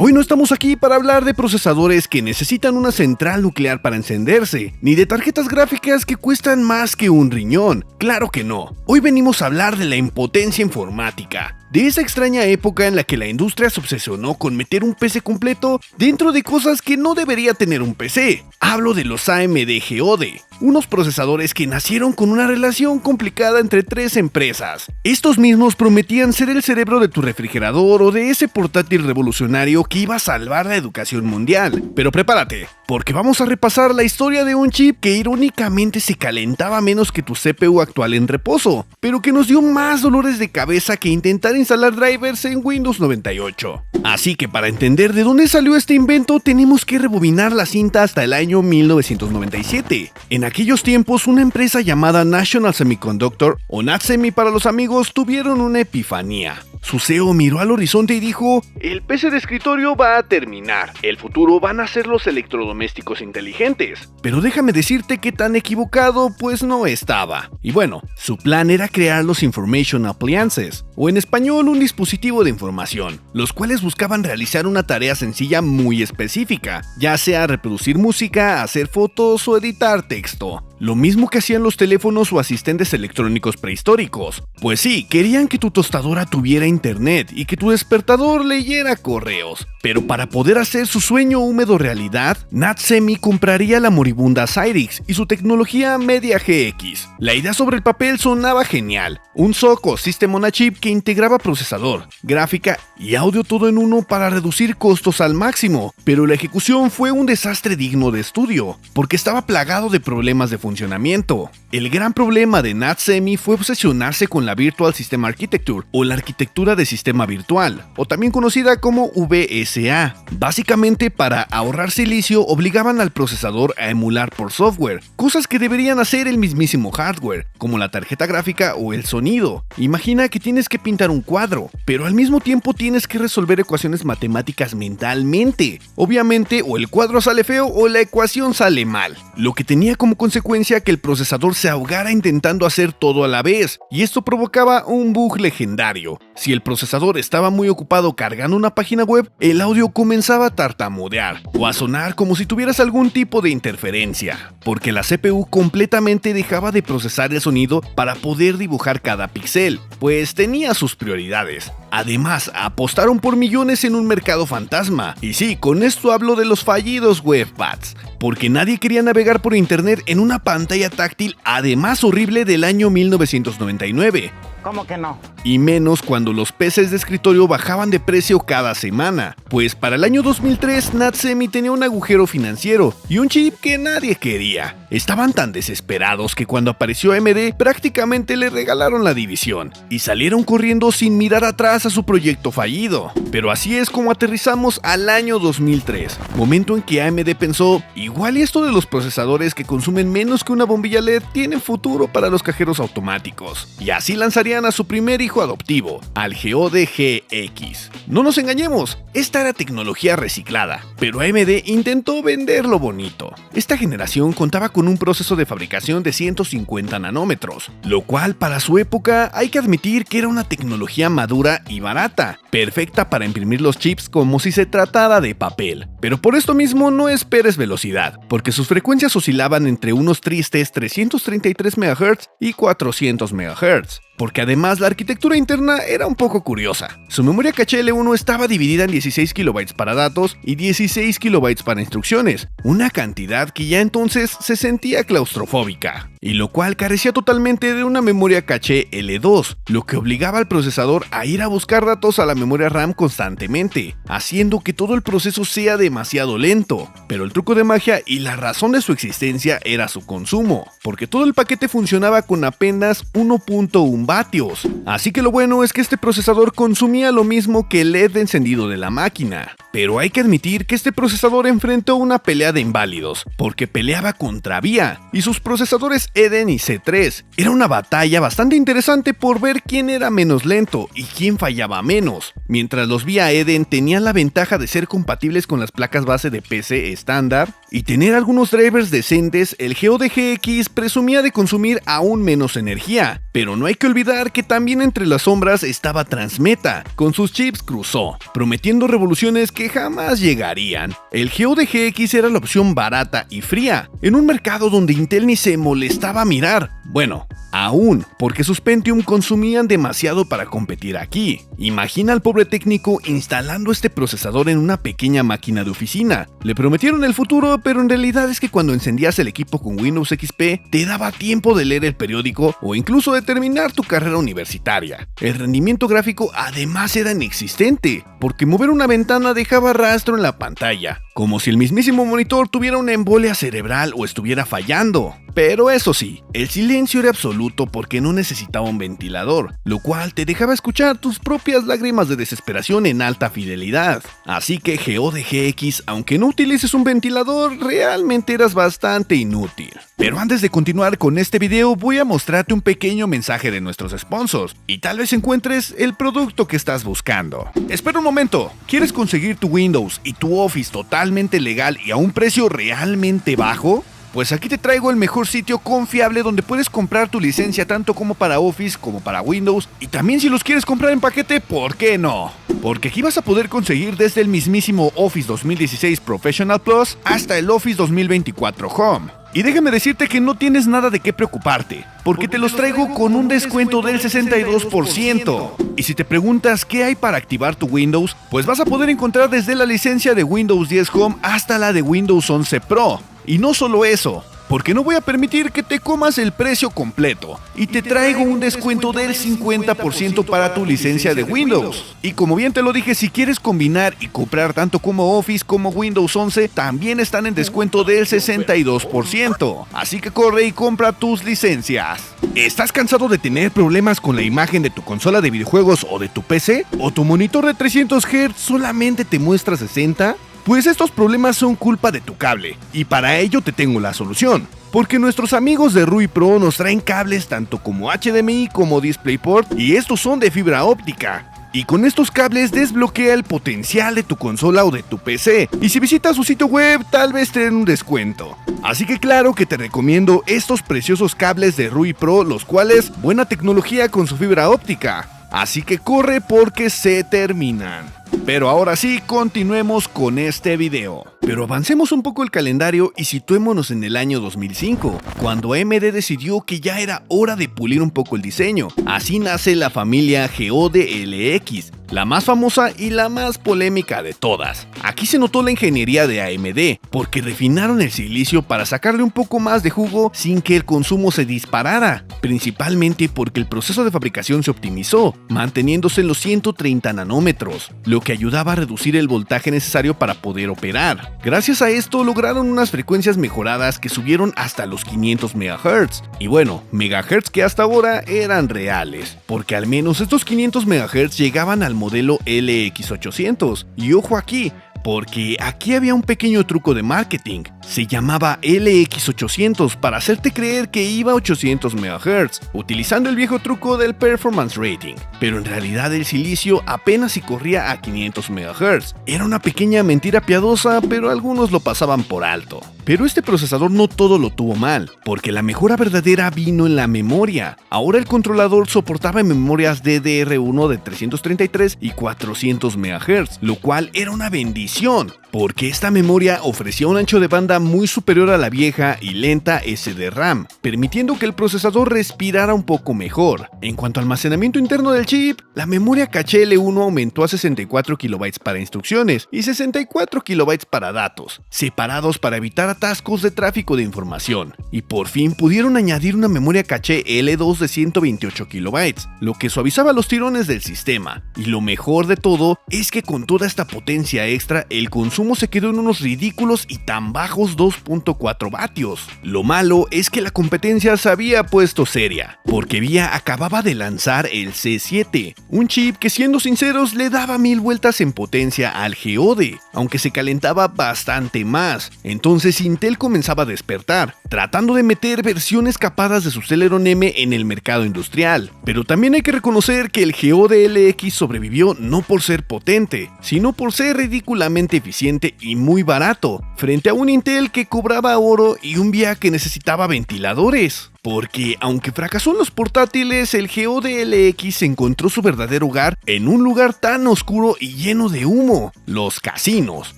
hoy no estamos aquí para hablar de procesadores que necesitan una central nuclear para encenderse, ni de tarjetas gráficas que cuestan más que un riñón. Claro que no. Hoy venimos a hablar de la impotencia informática, de esa extraña época en la que la industria se obsesionó con meter un PC completo dentro de cosas que no debería tener un PC. Hablo de los AMD Geode, unos procesadores que nacieron con una relación complicada entre tres empresas. Estos mismos prometían ser el cerebro de tu refrigerador o de ese portátil revolucionario que iba a salvar la educación mundial. Pero prepárate, porque vamos a repasar la historia de un chip que irónicamente se calentaba menos que tu CPU actual en reposo, pero que nos dio más dolores de cabeza que intentar instalar drivers en Windows 98. Así que para entender de dónde salió este invento tenemos que rebobinar la cinta hasta el año 1997. En aquellos tiempos una empresa llamada National Semiconductor, o NatSemi para los amigos, tuvieron una epifanía. Su CEO miró al horizonte y dijo: el PC de escritorio va a terminar, el futuro van a ser los electrodomésticos inteligentes. Pero déjame decirte que tan equivocado pues no estaba. Y bueno, su plan era crear los Information Appliances, o en español un dispositivo de información, los cuales buscaban realizar una tarea sencilla muy específica, ya sea reproducir música, hacer fotos o editar texto. Lo mismo que hacían los teléfonos o asistentes electrónicos prehistóricos. Pues sí, querían que tu tostadora tuviera internet y que tu despertador leyera correos. Pero para poder hacer su sueño húmedo realidad, NatSemi compraría la moribunda Cyrix y su tecnología Media GX. La idea sobre el papel sonaba genial. Un SoC o System on a Chip que integraba procesador, gráfica y audio todo en uno para reducir costos al máximo. Pero la ejecución fue un desastre digno de estudio, porque estaba plagado de problemas de funcionamiento. El gran problema de NatSemi fue obsesionarse con la Virtual System Architecture, o la arquitectura de sistema virtual, o también conocida como VSA. Básicamente, para ahorrar silicio, obligaban al procesador a emular por software, cosas que deberían hacer el mismísimo hardware, como la tarjeta gráfica o el sonido. Imagina que tienes que pintar un cuadro, pero al mismo tiempo tienes que resolver ecuaciones matemáticas mentalmente. Obviamente, o el cuadro sale feo o la ecuación sale mal, lo que tenía como consecuencia que el procesador se ahogara intentando hacer todo a la vez, y esto provocaba un bug legendario. Si el procesador estaba muy ocupado cargando una página web, el audio comenzaba a tartamudear o a sonar como si tuvieras algún tipo de interferencia, porque la CPU completamente dejaba de procesar el sonido para poder dibujar cada píxel, pues tenía sus prioridades. Además, apostaron por millones en un mercado fantasma. Y sí, con esto hablo de los fallidos webpads, porque nadie quería navegar por internet en una pantalla táctil además horrible del año 1999. ¿Cómo que no? Y menos cuando los PCs de escritorio bajaban de precio cada semana, pues para el año 2003 NatSemi tenía un agujero financiero y un chip que nadie quería. Estaban tan desesperados que cuando apareció AMD prácticamente le regalaron la división y salieron corriendo sin mirar atrás a su proyecto fallido. Pero así es como aterrizamos al año 2003, momento en que AMD pensó: igual y esto de los procesadores que consumen menos que una bombilla LED tiene futuro para los cajeros automáticos, y así lanzarían a su primer hijo adoptivo, al Geode GX. No nos engañemos, esta era tecnología reciclada, pero AMD intentó venderlo bonito. Esta generación contaba con un proceso de fabricación de 150 nanómetros, lo cual para su época hay que admitir que era una tecnología madura y barata, perfecta para imprimir los chips como si se tratara de papel. Pero por esto mismo no esperes velocidad, porque sus frecuencias oscilaban entre unos tristes 333 MHz y 400 MHz. Porque además la arquitectura interna era un poco curiosa. Su memoria caché L1 estaba dividida en 16 KB para datos y 16 KB para instrucciones, una cantidad que ya entonces se sentía claustrofóbica, y lo cual carecía totalmente de una memoria caché L2, lo que obligaba al procesador a ir a buscar datos a la memoria RAM constantemente, haciendo que todo el proceso sea demasiado lento. Pero el truco de magia y la razón de su existencia era su consumo, porque todo el paquete funcionaba con apenas 1.1 vatios. Así que lo bueno es que este procesador consumía lo mismo que el LED de encendido de la máquina. Pero hay que admitir que este procesador enfrentó una pelea de inválidos, porque peleaba contra VIA y sus procesadores Eden y C3. Era una batalla bastante interesante por ver quién era menos lento y quién fallaba menos. Mientras los VIA Eden tenían la ventaja de ser compatibles con las placas base de PC estándar y tener algunos drivers decentes, el Geode GX presumía de consumir aún menos energía. Pero no hay que olvidar que también entre las sombras estaba Transmeta, con sus chips Crusoe, prometiendo revoluciones que que jamás llegarían. El GeoD GX era la opción barata y fría, en un mercado donde Intel ni se molestaba a mirar. Bueno, aún, porque sus Pentium consumían demasiado para competir aquí. Imagina al pobre técnico instalando este procesador en una pequeña máquina de oficina. Le prometieron el futuro, pero en realidad es que cuando encendías el equipo con Windows XP, te daba tiempo de leer el periódico o incluso de terminar tu carrera universitaria. El rendimiento gráfico además era inexistente, porque mover una ventana dejaba rastro en la pantalla, como si el mismísimo monitor tuviera una embolia cerebral o estuviera fallando. Pero eso sí, el silencio era absoluto porque no necesitaba un ventilador, lo cual te dejaba escuchar tus propias lágrimas de desesperación en alta fidelidad. Así que GeoD GX, aunque no utilices un ventilador, realmente eras bastante inútil. Pero antes de continuar con este video, voy a mostrarte un pequeño mensaje de nuestros sponsors, y tal vez encuentres el producto que estás buscando. Espera un momento, ¿quieres conseguir tu Windows y tu Office totalmente legal y a un precio realmente bajo? Pues aquí te traigo el mejor sitio confiable donde puedes comprar tu licencia tanto como para Office como para Windows, y también si los quieres comprar en paquete, ¿por qué no? Porque aquí vas a poder conseguir desde el mismísimo Office 2016 Professional Plus hasta el Office 2024 Home. Y déjame decirte que no tienes nada de qué preocuparte, porque te los traigo con un descuento del 62%. Y si te preguntas qué hay para activar tu Windows, pues vas a poder encontrar desde la licencia de Windows 10 Home hasta la de Windows 11 Pro. Y no solo eso, porque no voy a permitir que te comas el precio completo, y te traigo un descuento del 50% para tu licencia de Windows. Y como bien te lo dije, si quieres combinar y comprar tanto como Office como Windows 11, también están en descuento del 62%. Así que corre y compra tus licencias. ¿Estás cansado de tener problemas con la imagen de tu consola de videojuegos o de tu PC? ¿O tu monitor de 300 Hz solamente te muestra 60? Pues estos problemas son culpa de tu cable, y para ello te tengo la solución. Porque nuestros amigos de RuiPro nos traen cables tanto como HDMI como DisplayPort, y estos son de fibra óptica. Y con estos cables desbloquea el potencial de tu consola o de tu PC, y si visitas su sitio web tal vez te den un descuento. Así que claro que te recomiendo estos preciosos cables de RuiPro, los cuales buena tecnología con su fibra óptica. Así que corre porque se terminan. Pero ahora sí, continuemos con este video. Pero avancemos un poco el calendario y situémonos en el año 2005, cuando AMD decidió que ya era hora de pulir un poco el diseño. Así nace la familia GeoD LX, la más famosa y la más polémica de todas. Aquí se notó la ingeniería de AMD, porque refinaron el silicio para sacarle un poco más de jugo sin que el consumo se disparara, principalmente porque el proceso de fabricación se optimizó, manteniéndose en los 130 nanómetros, lo que ayudaba a reducir el voltaje necesario para poder operar. Gracias a esto lograron unas frecuencias mejoradas que subieron hasta los 500 MHz, y bueno, megahertz que hasta ahora eran reales, porque al menos estos 500 MHz llegaban al modelo LX800, y ojo aquí, porque aquí había un pequeño truco de marketing. Se llamaba LX800 para hacerte creer que iba a 800 MHz, utilizando el viejo truco del Performance Rating. Pero en realidad el silicio apenas si corría a 500 MHz. Era una pequeña mentira piadosa, pero algunos lo pasaban por alto. Pero este procesador no todo lo tuvo mal, porque la mejora verdadera vino en la memoria. Ahora el controlador soportaba memorias DDR1 de 333 y 400 MHz, lo cual era una bendición, porque esta memoria ofrecía un ancho de banda muy superior a la vieja y lenta SDRAM, permitiendo que el procesador respirara un poco mejor. En cuanto al almacenamiento interno del chip, la memoria caché L1 aumentó a 64 KB para instrucciones y 64 KB para datos, separados para evitar atascos de tráfico de información, y por fin pudieron añadir una memoria caché L2 de 128 KB, lo que suavizaba los tirones del sistema. Y lo mejor de todo es que con toda esta potencia extra, el consumo se quedó en unos ridículos y tan bajos 2.4 vatios. Lo malo es que la competencia se había puesto seria, porque VIA acababa de lanzar el C7, un chip que, siendo sinceros, le daba 1000 vueltas en potencia al GeoD, aunque se calentaba bastante más. Entonces Intel comenzaba a despertar, tratando de meter versiones capadas de su Celeron M en el mercado industrial. Pero también hay que reconocer que el GeoD LX sobrevivió no por ser potente, sino por ser ridículamente eficiente y muy barato, frente a un Intel que cobraba oro y un VIA que necesitaba ventiladores. porque aunque fracasó en los portátiles, el GODLX encontró su verdadero hogar en un lugar tan oscuro y lleno de humo, los casinos.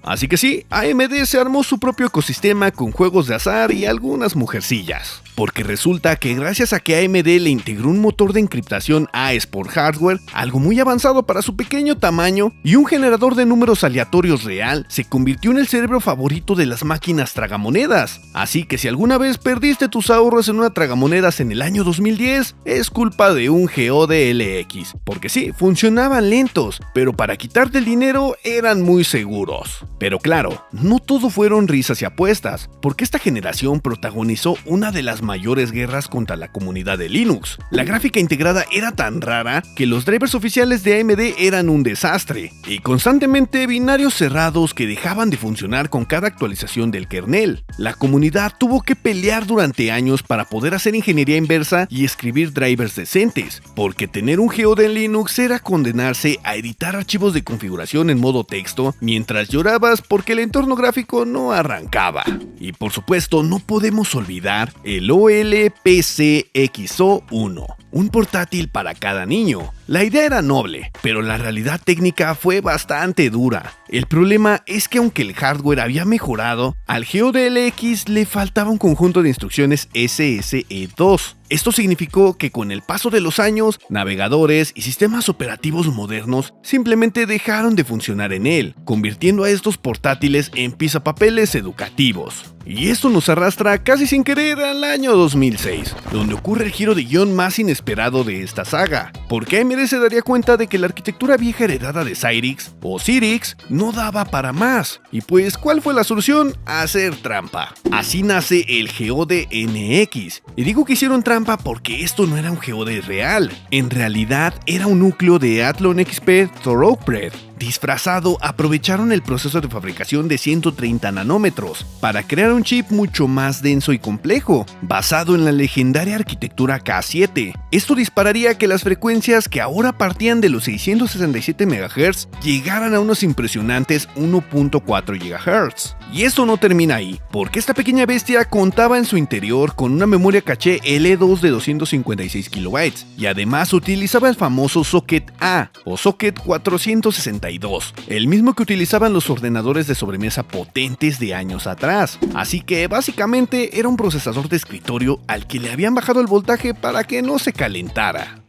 Así que sí, AMD se armó su propio ecosistema con juegos de azar y algunas mujercillas. Porque resulta que gracias a que AMD le integró un motor de encriptación AES por hardware, algo muy avanzado para su pequeño tamaño, y un generador de números aleatorios real, se convirtió en el cerebro favorito de las máquinas tragamonedas. Así que si alguna vez perdiste tus ahorros en una tragamonedas en el año 2010, es culpa de un GODLX. Porque sí, funcionaban lentos, pero para quitarte el dinero eran muy seguros. Pero claro, no todo fueron risas y apuestas, porque esta generación protagonizó una de las mayores guerras contra la comunidad de Linux. La gráfica integrada era tan rara que los drivers oficiales de AMD eran un desastre, y constantemente binarios cerrados que dejaban de funcionar con cada actualización del kernel. La comunidad tuvo que pelear durante años para poder hacer ingeniería inversa y escribir drivers decentes, porque tener un GOD en Linux era condenarse a editar archivos de configuración en modo texto mientras llorabas porque el entorno gráfico no arrancaba. Y por supuesto no podemos olvidar el OLPCXO1, un portátil para cada niño. La idea era noble, pero la realidad técnica fue bastante dura. El problema es que aunque el hardware había mejorado, al GODLX le faltaba un conjunto de instrucciones SSE2. Esto significó que con el paso de los años, navegadores y sistemas operativos modernos simplemente dejaron de funcionar en él, convirtiendo a estos portátiles en pisapapeles educativos. Y esto nos arrastra casi sin querer al año 2006, donde ocurre el giro de guión más inesperado de esta saga, porque AMD se daría cuenta de que la arquitectura vieja heredada de Cyrix o Cyrix no daba para más. Y pues, ¿cuál fue la solución? Hacer trampa. Así nace el GODNX. Y digo que hicieron trampa porque esto no era un GOD real. En realidad era un núcleo de Athlon XP Thoroughbred. Disfrazado, aprovecharon el proceso de fabricación de 130 nanómetros para crear un chip mucho más denso y complejo, basado en la legendaria arquitectura K7. Esto dispararía que las frecuencias que ahora partían de los 667 MHz llegaran a unos impresionantes 1.4 GHz. Y esto no termina ahí, porque esta pequeña bestia contaba en su interior con una memoria caché L2 de 256 KB, y además utilizaba el famoso socket A o socket 462, el mismo que utilizaban los ordenadores de sobremesa potentes de años atrás. Así que básicamente era un procesador de escritorio al que le habían bajado el voltaje para que no se calentara.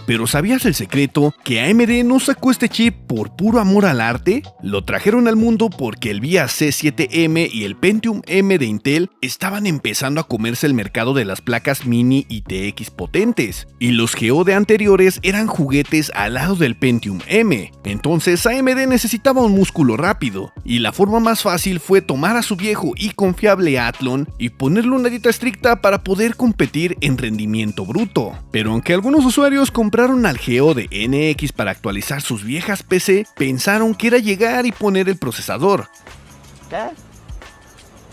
Pero ¿sabías el secreto? ¿Que AMD no sacó este chip por puro amor al arte? Lo trajeron al mundo porque el VIA C7M y el Pentium M de Intel estaban empezando a comerse el mercado de las placas mini y TX potentes, y los GOD anteriores eran juguetes al lado del Pentium M. Entonces AMD necesitaba un músculo rápido, y la forma más fácil fue tomar a su viejo y confiable Athlon y ponerle una dieta estricta para poder competir en rendimiento bruto. Pero aunque algunos usuarios compraron al GODNX para actualizar sus viejas PC, pensaron que era llegar y poner el procesador. ¿Qué?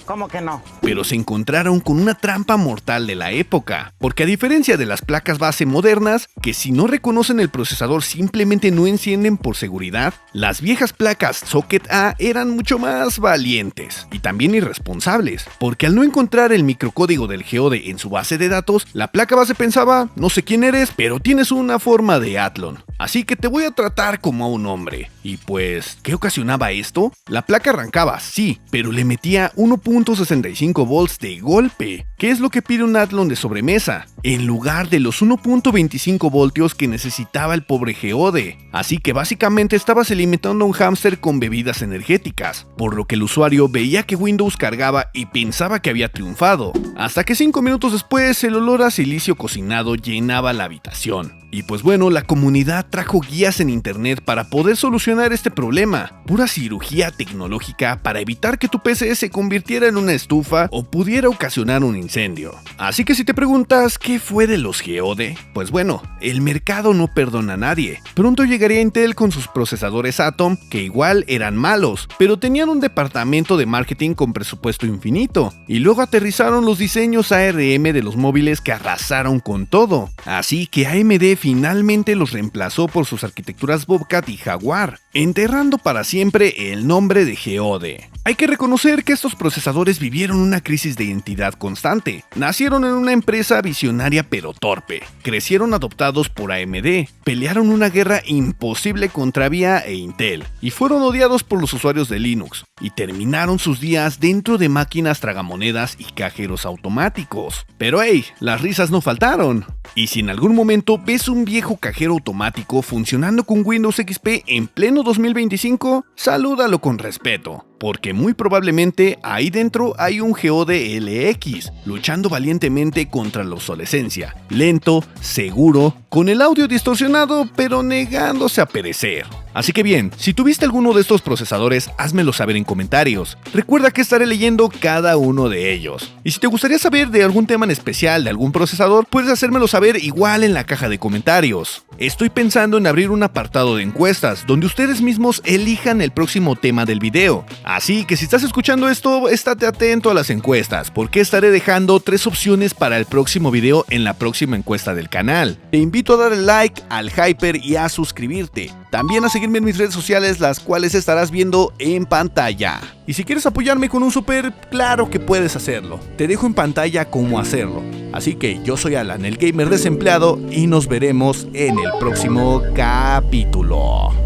¿Cómo que no? Pero se encontraron con una trampa mortal de la época, porque a diferencia de las placas base modernas, que si no reconocen el procesador simplemente no encienden por seguridad, las viejas placas Socket A eran mucho más valientes y también irresponsables, porque al no encontrar el microcódigo del GOD en su base de datos, la placa base pensaba, no sé quién eres, pero tienes una forma de Athlon, así que te voy a tratar como a un hombre. Y pues, ¿qué ocasionaba esto? La placa arrancaba, sí, pero le metía 1.65 volts de golpe, que es lo que pide un Athlon de sobremesa, en lugar de los 1.25 voltios que necesitaba el pobre GOD. Así que básicamente estabas alimentando a un hámster con bebidas energéticas, por lo que el usuario veía que Windows cargaba y pensaba que había triunfado, hasta que 5 minutos después el olor a silicio cocinado llenaba la habitación. Y pues bueno, la comunidad trajo guías en internet para poder solucionar este problema, pura cirugía tecnológica para evitar que tu PC se convirtiera en una estufa o pudiera ocasionar un incendio. Así que si te preguntas ¿qué fue de los GOD? Pues bueno, el mercado no perdona a nadie. Pronto llegaría Intel con sus procesadores Atom, que igual eran malos, pero tenían un departamento de marketing con presupuesto infinito, y luego aterrizaron los diseños ARM de los móviles que arrasaron con todo. Así que AMD finalmente los reemplazó por sus arquitecturas Bobcat y Jaguar, enterrando para siempre el nombre de GOD. Hay que reconocer que estos procesadores vivieron una crisis de identidad constante. Nacieron en una empresa visionaria pero torpe. Crecieron adoptados por AMD. Pelearon una guerra imposible contra VIA e Intel. Y fueron odiados por los usuarios de Linux. Y terminaron sus días dentro de máquinas tragamonedas y cajeros automáticos. Pero hey, las risas no faltaron. Y si en algún momento ves un viejo cajero automático funcionando con Windows XP en pleno 2025, salúdalo con respeto, porque muy probablemente ahí dentro hay un GODLX, luchando valientemente contra la obsolescencia, lento, seguro, con el audio distorsionado, pero negándose a perecer. Así que bien, si tuviste alguno de estos procesadores, házmelo saber en comentarios. Recuerda que estaré leyendo cada uno de ellos. Y si te gustaría saber de algún tema en especial de algún procesador, puedes hacérmelo saber igual en la caja de comentarios. Estoy pensando en abrir un apartado de encuestas, donde ustedes mismos elijan el próximo tema del video. Así que si estás escuchando esto, estate atento a las encuestas, porque estaré dejando 3 opciones para el próximo video en la próxima encuesta del canal. Te invito a darle like al Hyper y a suscribirte. También a seguirme en mis redes sociales, las cuales estarás viendo en pantalla. Y si quieres apoyarme con un super, claro que puedes hacerlo. Te dejo en pantalla cómo hacerlo. Así que yo soy Alan, el gamer desempleado, y nos veremos en el próximo capítulo.